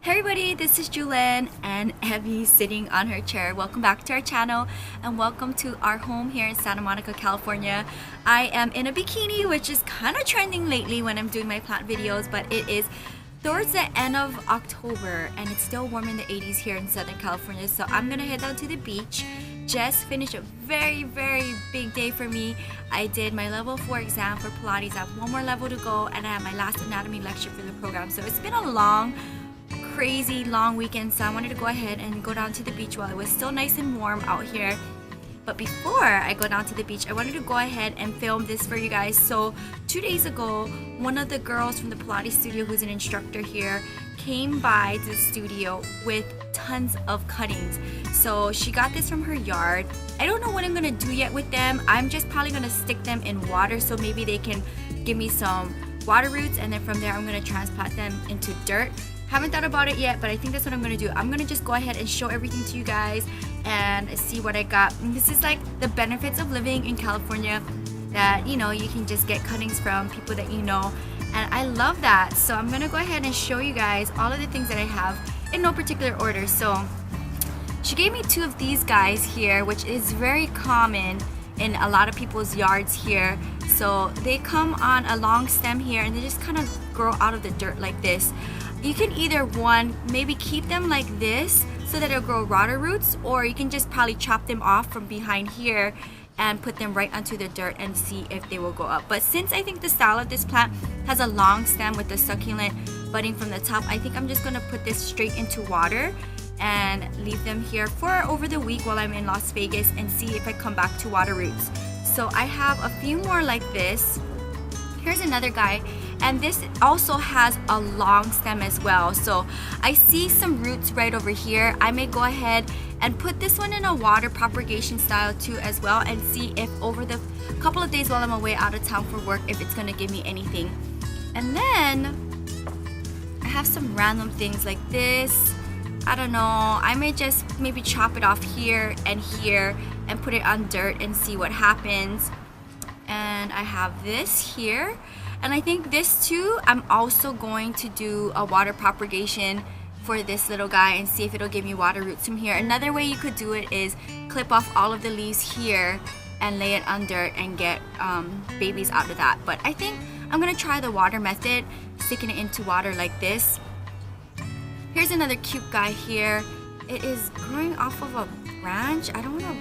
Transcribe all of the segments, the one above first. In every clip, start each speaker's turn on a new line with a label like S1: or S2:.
S1: Hey everybody, this is Jewelyn and Evie sitting on her chair. Welcome back to our channel and welcome to our home here in Santa Monica, California. I am in a bikini, which is kind of trending lately when I'm doing my plant videos, but it is towards the end of October and it's still warm in the 80s here in Southern California. So I'm gonna head down to the beach. Just finished a very big day for me. I did my level 4 exam for Pilates. I have one more level to go and I have my last anatomy lecture for the program. So it's been a crazy long weekend, so I wanted to go ahead and go down to the beach while it was still nice and warm out here. But before I go down to the beach, I wanted to go ahead and film this for you guys. So 2 days ago, one of the girls from the Pilates studio who's an instructor here came by to the studio with tons of cuttings. So she got this from her yard. I don't know what I'm gonna do yet with them. I'm just probably gonna stick them in water so maybe they can give me some water roots, and then from there I'm gonna transplant them into dirt. Haven't thought about it yet, but I think that's what I'm gonna do. I'm gonna just go ahead and show everything to you guys and see what I got. And this is like the benefits of living in California, that you know, you can just get cuttings from people that you know, and I love that. So I'm gonna go ahead and show you guys all of the things that I have in no particular order. So she gave me 2 of these guys here, which is very common in a lot of people's yards here. So they come on a long stem here and they just kind of grow out of the dirt like this. You can either maybe keep them like this so that it'll grow water roots, or you can just probably chop them off from behind here and put them right onto the dirt and see if they will go up. But since I think the style of this plant has a long stem with the succulent budding from the top, I think I'm just gonna put this straight into water and leave them here for over the week while I'm in Las Vegas and see if I come back to water roots. So I have a few more like this. Here's another guy, and this also has a long stem as well. So I see some roots right over here. I may go ahead and put this one in a water propagation style too as well, and see if over the couple of days while I'm away out of town for work, if it's gonna give me anything. And then I have some random things like this. I don't know, I may just maybe chop it off here and put it on dirt and see what happens. And I have this here, and I think this too, I'm also going to do a water propagation for this little guy and see if it'll give me water roots from here. Another way you could do it is clip off all of the leaves here and lay it on dirt and get babies out of that. But I think I'm gonna try the water method, sticking it into water like this. Here's another cute guy here. It is growing off of a branch. I don't know.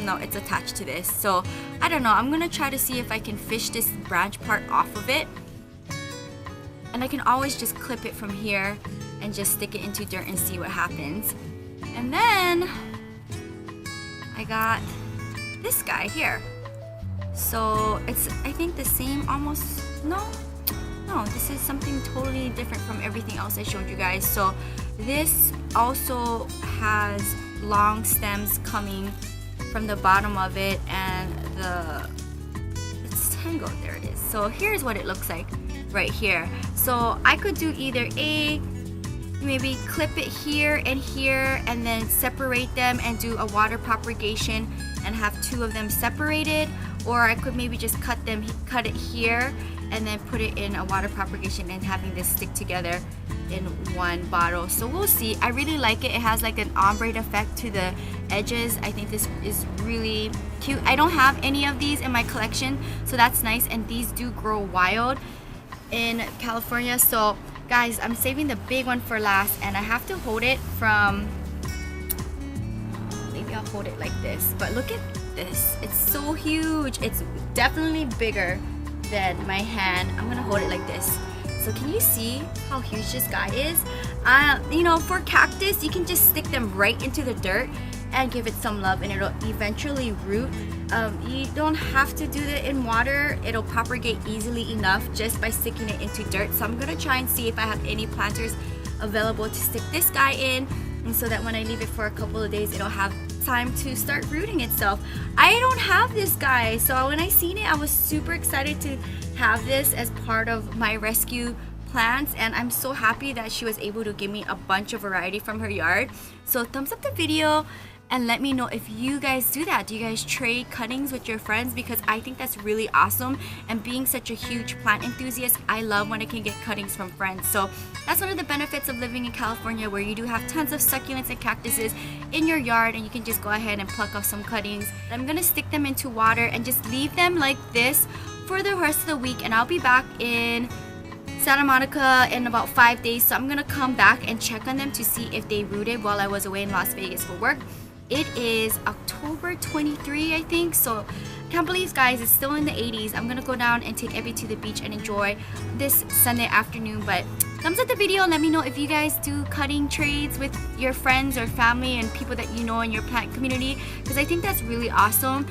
S1: No, it's attached to this. So I don't know. I'm gonna try to see if I can fish this branch part off of it. And I can always just clip it from here and just stick it into dirt and see what happens. And then I got this guy here. So it's, I think, the same almost. No, this is something totally different from everything else I showed you guys. So this also has long stems coming from the bottom of it, and it's tangled. There it is. So here's what it looks like right here. So I could do either maybe clip it here and then separate them and do a water propagation and have 2 of them separated, or I could maybe just cut it here and then put it in a water propagation and having this stick together in one bottle. So we'll see. I really like it. It has like an ombre effect to the edges. I think this is really cute. I don't have any of these in my collection, so that's nice, and these do grow wild in California. So guys, I'm saving the big one for last, and I have to hold it from, maybe I'll hold it like this, but look at this. It's so huge. It's definitely bigger than my hand. I'm gonna hold it like this. So can you see how huge this guy is? You know, for cactus, you can just stick them right into the dirt and give it some love and it'll eventually root. You don't have to do it in water. It'll propagate easily enough just by sticking it into dirt. So I'm gonna try and see if I have any planters available to stick this guy in, and so that when I leave it for a couple of days, it'll have time to start rooting itself. I don't have this guy, so when I seen it, I was super excited to have this as part of my rescue plants, and I'm so happy that she was able to give me a bunch of variety from her yard. So thumbs up the video, and let me know if you guys do that. Do you guys trade cuttings with your friends? Because I think that's really awesome, and being such a huge plant enthusiast, I love when I can get cuttings from friends. So that's one of the benefits of living in California, where you do have tons of succulents and cactuses in your yard, and you can just go ahead and pluck off some cuttings. I'm gonna stick them into water and just leave them like this for the rest of the week, and I'll be back in Santa Monica in about 5 days. So I'm gonna come back and check on them to see if they rooted while I was away in Las Vegas for work. It is October 23, I think, so I can't believe, guys, it's still in the 80s. I'm gonna go down and take Evie to the beach and enjoy this Sunday afternoon. But thumbs up the video and let me know if you guys do cutting trades with your friends or family and people that you know in your plant community, because I think that's really awesome.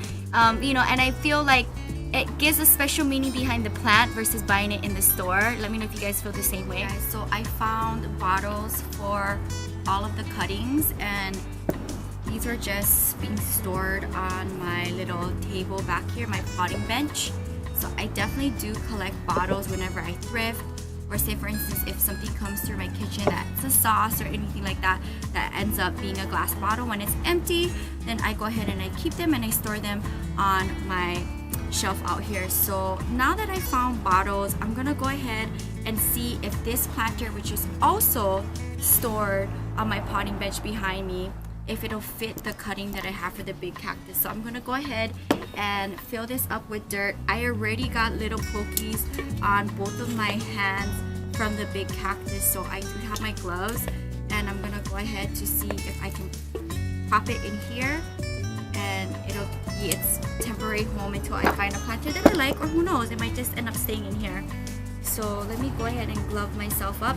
S1: You know, and I feel like it gives a special meaning behind the plant versus buying it in the store. Let me know if you guys feel the same way. Guys, so I found bottles for all of the cuttings, and these are just being stored on my little table back here, my potting bench. So I definitely do collect bottles whenever I thrift, or say for instance if something comes through my kitchen that's a sauce or anything like that that ends up being a glass bottle. When it's empty, then I go ahead and I keep them and I store them on my shelf out here. So now that I found bottles, I'm gonna go ahead and see if this planter, which is also stored on my potting bench behind me, if it'll fit the cutting that I have for the big cactus. So I'm gonna go ahead and fill this up with dirt. I already got little pokies on both of my hands from the big cactus, so I do have my gloves, and I'm gonna go ahead to see if I can pop it in here, and it'll be its temporary home until I find a planter that I like, or who knows, it might just end up staying in here. So let me go ahead and glove myself up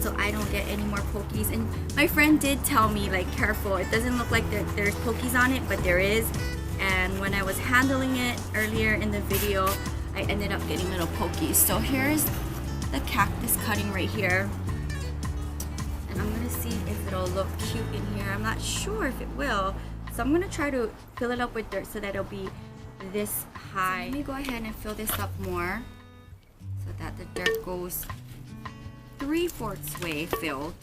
S1: so I don't get any more pokies. And my friend did tell me, like, careful, it doesn't look like there's pokies on it, but there is. And when I was handling it earlier in the video, I ended up getting little pokies. So here's the cactus cutting right here, and I'm gonna see if it'll look cute in here. I'm not sure if it will, so I'm gonna try to fill it up with dirt so that it'll be this high. So let me go ahead and fill this up more so that the dirt goes 3/4 way filled.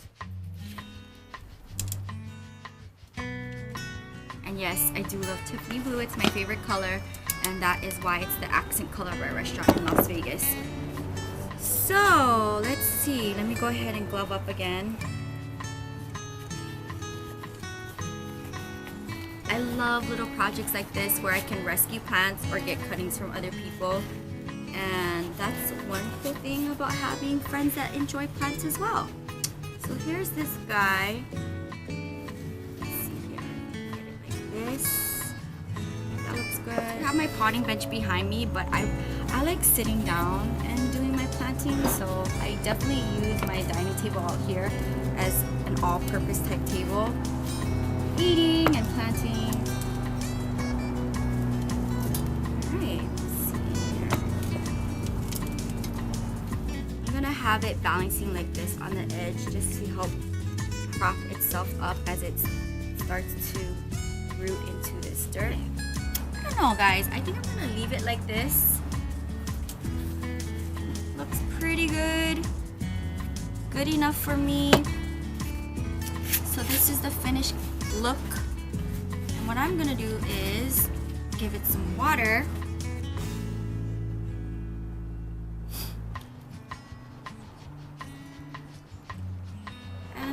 S1: And yes, I do love Tiffany blue. It's my favorite color, and that is why it's the accent color of our restaurant in Las Vegas. So let's see, let me go ahead and glove up again. I love little projects like this where I can rescue plants or get cuttings from other people. And that's one cool thing about having friends that enjoy plants as well. So here's this guy. Let's see here. Get it like this. That looks good. I have my potting bench behind me, but I like sitting down and doing my planting. So I definitely use my dining table out here as an all-purpose type table. Eating and planting. Have it balancing like this on the edge just to help prop itself up as it starts to root into this dirt. I don't know, guys, I think I'm gonna leave it like this. Looks pretty good, good enough for me. So this is the finished look, and what I'm gonna do is give it some water.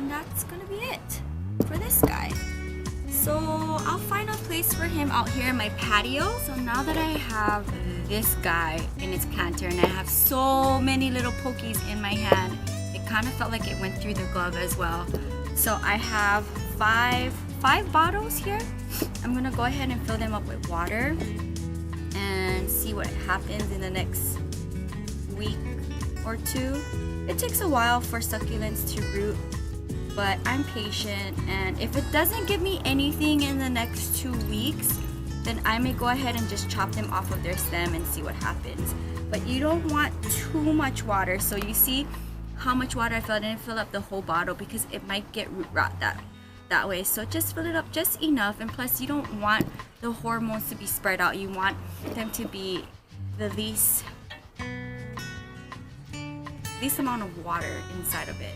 S1: That's gonna be it for this guy. So I'll find a place for him out here in my patio. So now that I have this guy in its planter and I have so many little pokies in my hand, it kind of felt like it went through the glove as well. So I have five bottles here. I'm gonna go ahead and fill them up with water and see what happens in the next week or two. It takes a while for succulents to root, but I'm patient, and if it doesn't give me anything in the next 2 weeks, then I may go ahead and just chop them off of their stem and see what happens. But you don't want too much water. So you see how much water I filled. I didn't fill up the whole bottle because it might get root rot that way. So just fill it up just enough, and plus you don't want the hormones to be spread out. You want them to be the least amount of water inside of it.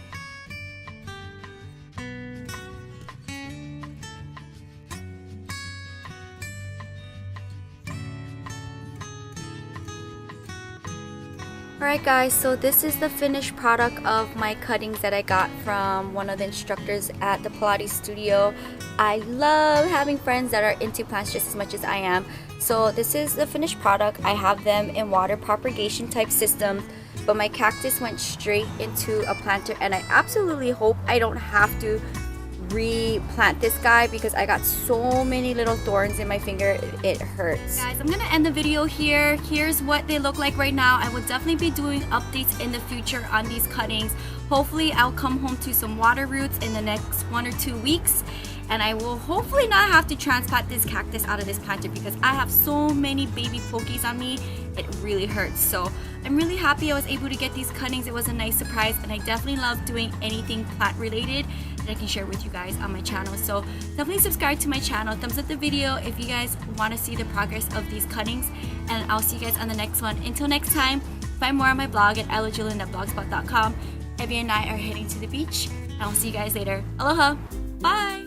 S1: Alright guys, so this is the finished product of my cuttings that I got from one of the instructors at the Pilates studio. I love having friends that are into plants just as much as I am. So this is the finished product. I have them in water propagation type systems, but my cactus went straight into a planter, and I absolutely hope I don't have to replant this guy because I got so many little thorns in my finger. It hurts. Guys, I'm gonna end the video here. Here's what they look like right now. I will definitely be doing updates in the future on these cuttings. Hopefully I'll come home to some water roots in the next 1 or 2 weeks, and I will hopefully not have to transplant this cactus out of this planter because I have so many baby pokies on me. It really hurts. So I'm really happy I was able to get these cuttings. It was a nice surprise, and I definitely love doing anything plant related that I can share with you guys on my channel. So definitely subscribe to my channel, thumbs up the video if you guys want to see the progress of these cuttings, and I'll see you guys on the next one. Until next time, find more on my blog at ilovejewelyn.blogspot.com. Evie and I are heading to the beach, and I'll see you guys later. Aloha! Bye!